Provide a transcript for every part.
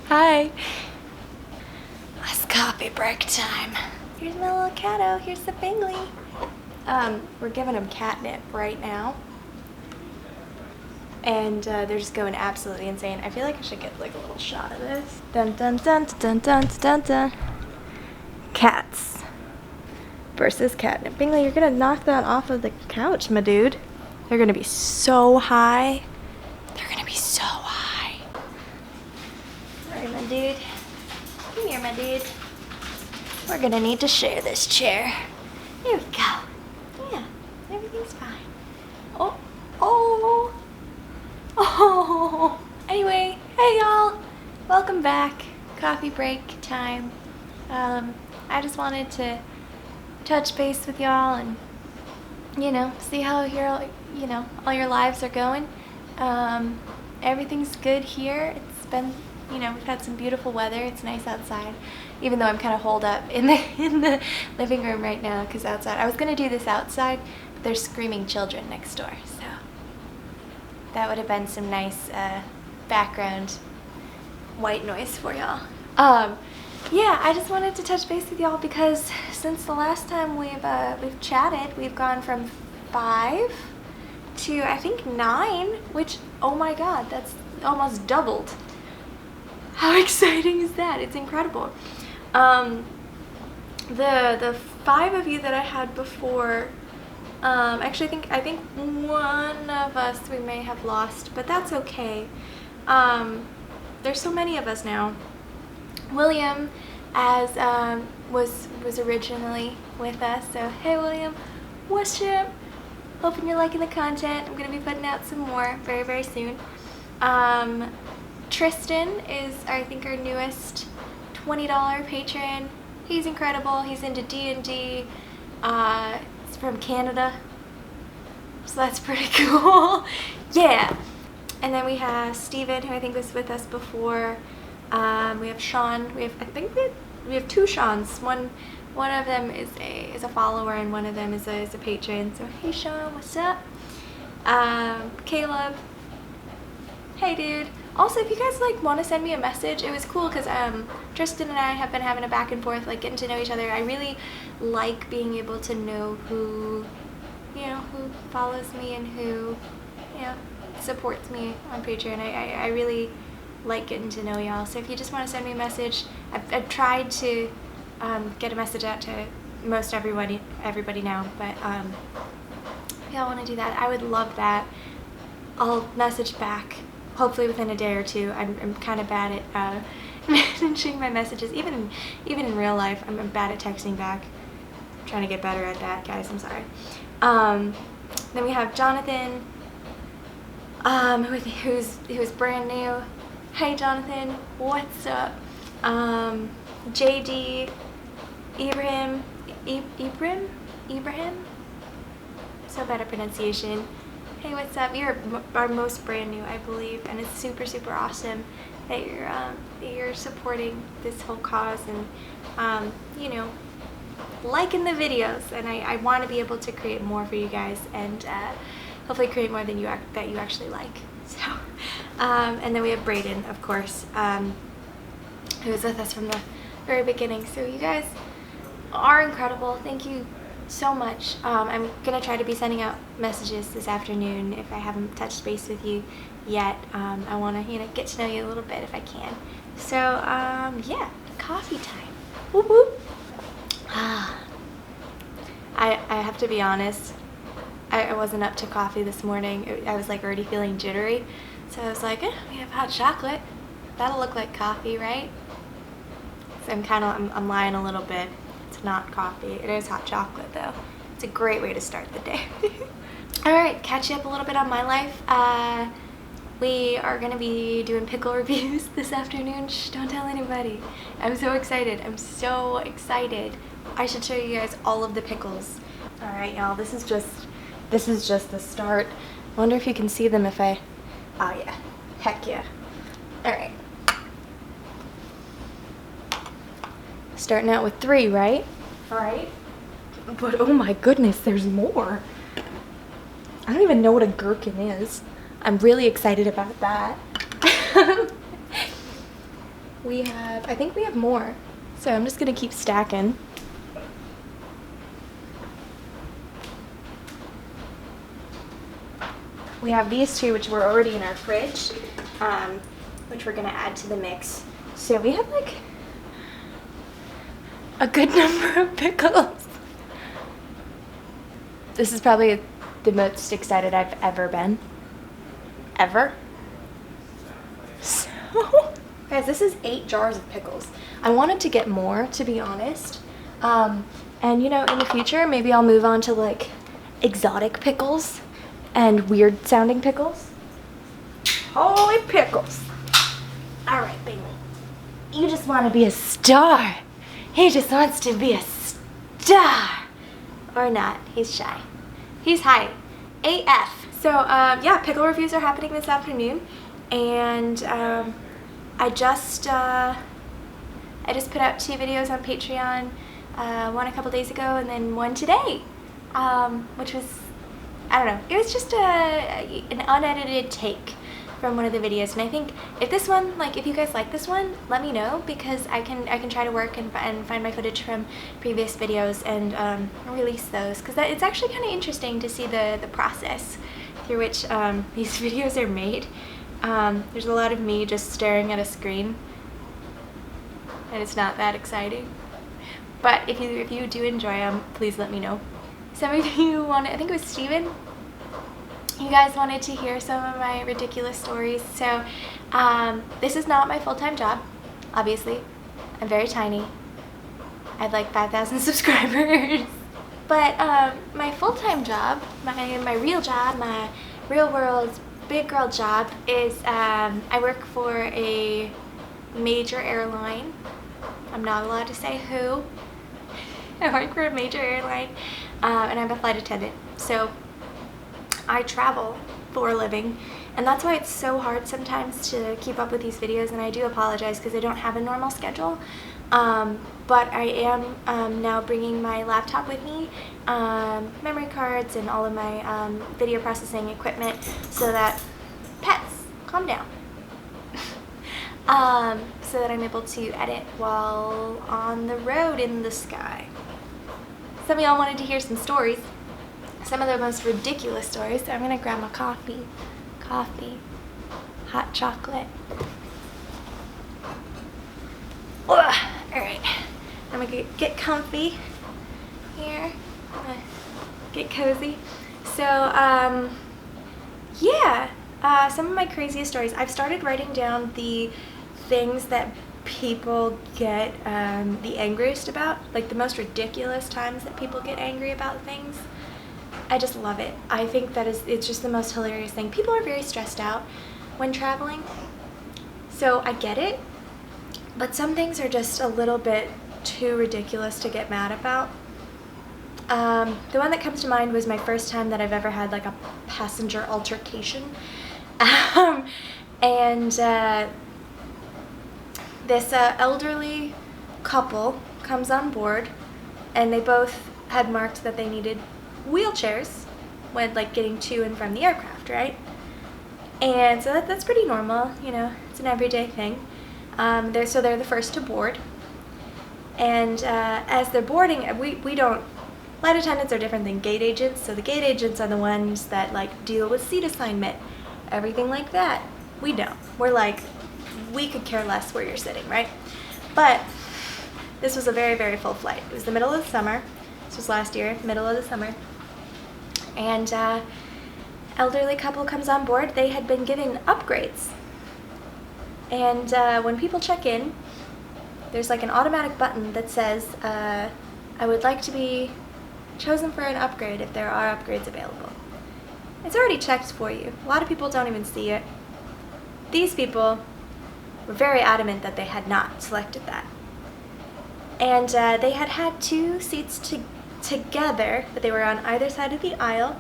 Hi. It's coffee break time. Here's my little catto. Here's the Bingley. We're giving him catnip right now. And they're just going absolutely insane. I feel like I should get like a little shot of this. Dun dun dun dun dun dun dun. Cats versus catnip. Bingley, you're gonna knock that off of the couch, my dude. They're gonna be so high. They're gonna be so high. Sorry, my dude. Come here, my dude. We're gonna need to share this chair. Here we go. Yeah, everything's fine. Oh, oh, oh. Anyway, hey y'all. Welcome back. Coffee break time. I just wanted to touch base with y'all and, see how all your lives are going. Everything's good here. It's been, we've had some beautiful weather. It's nice outside, even though I'm kind of holed up in the living room right now because outside. I was gonna do this outside, but there's screaming children next door, so that would have been some nice background white noise for y'all. Yeah, I just wanted to touch base with y'all because since the last time we've chatted, we've gone from 5 to I think 9, which, oh my god, that's almost doubled. How exciting is that? It's incredible. The 5 of you that I had before, actually I think one of us we may have lost, but that's okay. There's so many of us now. William was originally with us, so hey William, what's up? Hoping you're liking the content. I'm gonna be putting out some more very, very soon. Tristan is, I think, our newest $20 patron. He's incredible. He's into D&D. He's from Canada, so that's pretty cool. Yeah. And then we have Steven, who I think was with us before. We have Sean. We have 2 Seans. One of them is a follower, and one of them is a patron. So hey Sean, what's up? Caleb. Hey dude. Also, if you guys want to send me a message, it was cool because Tristan and I have been having a back and forth, getting to know each other. I really like being able to know who follows me and who supports me on Patreon. I really like getting to know y'all. So if you just want to send me a message, I've tried to get a message out to most everybody now, but if y'all want to do that, I would love that. I'll message back hopefully within a day or two. I'm kind of bad at managing my messages, even in real life. I'm bad at texting back. I'm trying to get better at that, guys. I'm sorry. Then we have Jonathan, who's brand new. Hey Jonathan, what's up? JD, Ibrahim, so bad at pronunciation. Hey, what's up? You're our most brand new, I believe, and it's super, super awesome that you're supporting this whole cause and liking the videos. And I want to be able to create more for you guys and hopefully create more than that you actually like. So, and then we have Brayden, of course, who was with us from the very beginning. So you guys are incredible. Thank you so much. I'm gonna try to be sending out messages this afternoon if I haven't touched base with you yet. I want to get to know you a little bit if I can. So yeah, coffee time. Whoop whoop. I have to be honest, I wasn't up to coffee this morning. I was already feeling jittery, so I was like, we have hot chocolate, that'll look like coffee, right? So I'm lying a little bit. It's not coffee. It is hot chocolate though. It's a great way to start the day. Alright, catch you up a little bit on my life. We are going to be doing pickle reviews this afternoon. Shh, don't tell anybody. I'm so excited. I'm so excited. I should show you guys all of the pickles. Alright y'all, this is just the start. I wonder if you can see them if I... Oh yeah. Heck yeah. Alright. Starting out with 3, right? Alright. But oh my goodness, there's more. I don't even know what a gherkin is. I'm really excited about that. I think we have more. So I'm just gonna keep stacking. We have these two, which were already in our fridge, which we're gonna add to the mix. So we have like a good number of pickles. This is probably the most excited I've ever been. Ever. So, guys, this is 8 jars of pickles. I wanted to get more, to be honest. And you know, in the future, maybe I'll move on to like exotic pickles and weird sounding pickles. Holy pickles. All right, baby. You just want to be a star. He just wants to be a star. Or not. He's shy. He's high. AF. So, yeah, pickle reviews are happening this afternoon. And I just put out 2 videos on Patreon. One a couple days ago and then one today. Which was, I don't know, it was just an unedited take from one of the videos, and I think if this one, like, if you guys like this one, let me know, because I can try to work and find my footage from previous videos and release those, because it's actually kind of interesting to see the process through which these videos are made. There's a lot of me just staring at a screen, and it's not that exciting. But if you do enjoy them, please let me know. Some of you wanted, I think it was Steven, you guys wanted to hear some of my ridiculous stories. So this is not my full-time job, obviously. I'm very tiny. I have like 5,000 subscribers. But my full-time job, my real job, my real world big girl job is I work for a major airline. I'm not allowed to say who. I work for a major airline, and I'm a flight attendant. So I travel for a living, and that's why it's so hard sometimes to keep up with these videos, and I do apologize because I don't have a normal schedule. But I am now bringing my laptop with me, memory cards, and all of my video processing equipment, so that pets, calm down. So that I'm able to edit while on the road in the sky. Some of y'all wanted to hear some stories, some of the most ridiculous stories. So I'm gonna grab my coffee, hot chocolate. All right, I'm gonna get comfy here, get cozy. So yeah, some of my craziest stories. I've started writing down the things that people get the angriest about, like the most ridiculous times that people get angry about things. I just love it. I think that it's just the most hilarious thing. People are very stressed out when traveling, so I get it, but some things are just a little bit too ridiculous to get mad about. The one that comes to mind was my first time that I've ever had like a passenger altercation. This elderly couple comes on board, and they both had marked that they needed wheelchairs when like getting to and from the aircraft, right? And so that's pretty normal, you know, it's an everyday thing. They're the first to board, and as they're boarding, we don't, flight attendants are different than gate agents, so the gate agents are the ones that like deal with seat assignment, everything like that. We don't. We're like, we could care less where you're sitting, right? But this was a very, very full flight. It was the middle of the summer. This was last year, middle of the summer. And elderly couple comes on board. They had been given upgrades. And when people check in, there's like an automatic button that says, I would like to be chosen for an upgrade if there are upgrades available. It's already checked for you. A lot of people don't even see it. These people were very adamant that they had not selected that. And they had 2 seats together, but they were on either side of the aisle,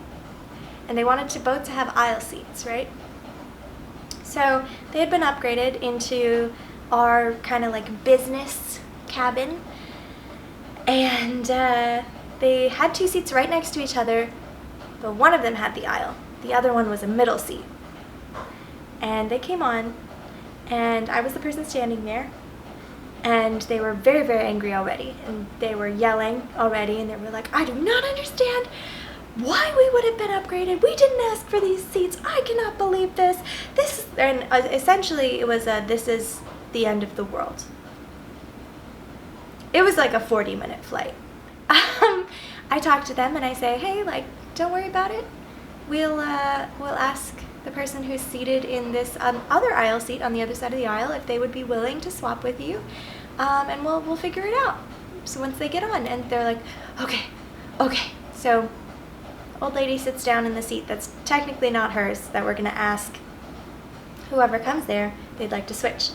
and they wanted both to have aisle seats, right? So they had been upgraded into our kind of like business cabin, and they had 2 seats right next to each other, but one of them had the aisle. The other one was a middle seat. And they came on, and I was the person standing there, And they were very, very angry already, and they were yelling already, and they were like, I do not understand why we would have been upgraded. We didn't ask for these seats. I cannot believe this. And essentially it was this is the end of the world. It was like a 40-minute flight. I talk to them and I say, hey, like, don't worry about it. We'll ask the person who's seated in this other aisle seat on the other side of the aisle if they would be willing to swap with you, and we'll figure it out. So once they get on, and they're like, okay. So old lady sits down in the seat that's technically not hers, that we're gonna ask whoever comes there they'd like to switch.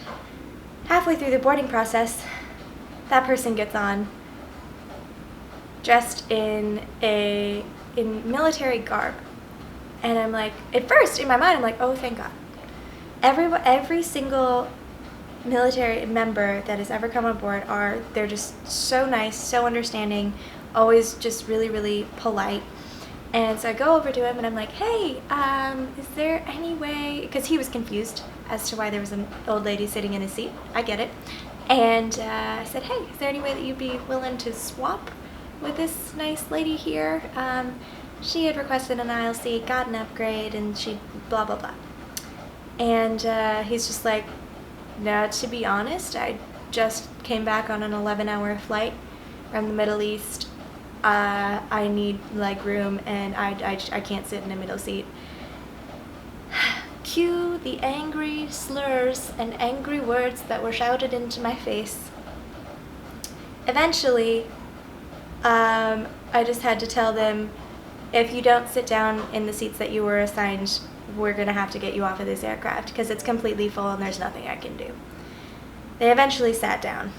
Halfway through the boarding process, that person gets on, dressed in military garb. And I'm like, at first in my mind I'm like, oh, thank God. Every single military member that has ever come on board they're just so nice, so understanding, always just really, really polite. And so I go over to him and I'm like, hey, is there any way, because he was confused as to why there was an old lady sitting in his seat. I get it. And I said, hey, is there any way that you'd be willing to swap with this nice lady here? She had requested an aisle seat, got an upgrade, and she blah, blah, blah. And he's just like, no, to be honest, I just came back on an 11-hour flight from the Middle East. I need leg room, and I can't sit in a middle seat. Cue the angry slurs and angry words that were shouted into my face. Eventually, I just had to tell them, if you don't sit down in the seats that you were assigned, we're going to have to get you off of this aircraft because it's completely full and there's nothing I can do. They eventually sat down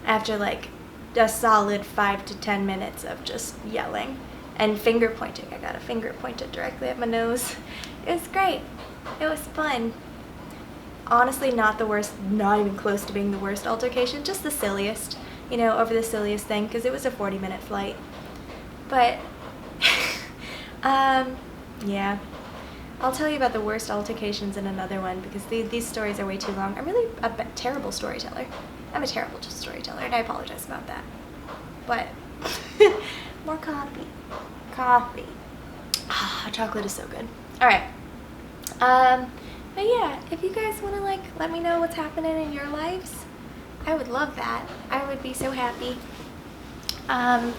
after like a solid 5 to 10 minutes of just yelling and finger pointing. I got a finger pointed directly at my nose. It was great. It was fun. Honestly, not the worst, not even close to being the worst altercation, just the silliest, over the silliest thing, because it was a 40-minute flight. But yeah, I'll tell you about the worst altercations in another one, because these stories are way too long. I'm really a terrible storyteller. I'm a terrible storyteller, and I apologize about that. But more coffee. Chocolate is so good. All right. But yeah, if you guys want to let me know what's happening in your lives, I would love that. I would be so happy. And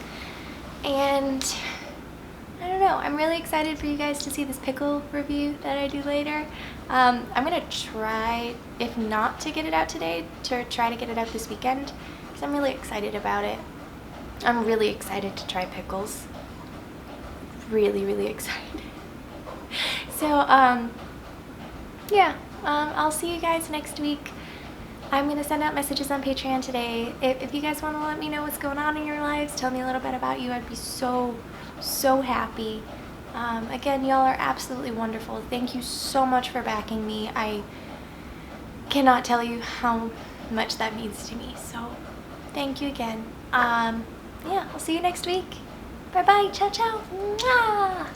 I don't know, I'm really excited for you guys to see this pickle review that I do later. I'm gonna try, if not to get it out today, to try to get it out this weekend, because I'm really excited about it. I'm really excited to try pickles. Really, really excited. So, yeah, I'll see you guys next week. I'm going to send out messages on Patreon today. If you guys want to let me know what's going on in your lives, tell me a little bit about you, I'd be so happy. Again, y'all are absolutely wonderful. Thank you so much for backing me. I cannot tell you how much that means to me. So, thank you again. Yeah, I'll see you next week. Bye-bye. Ciao, ciao. Mwah!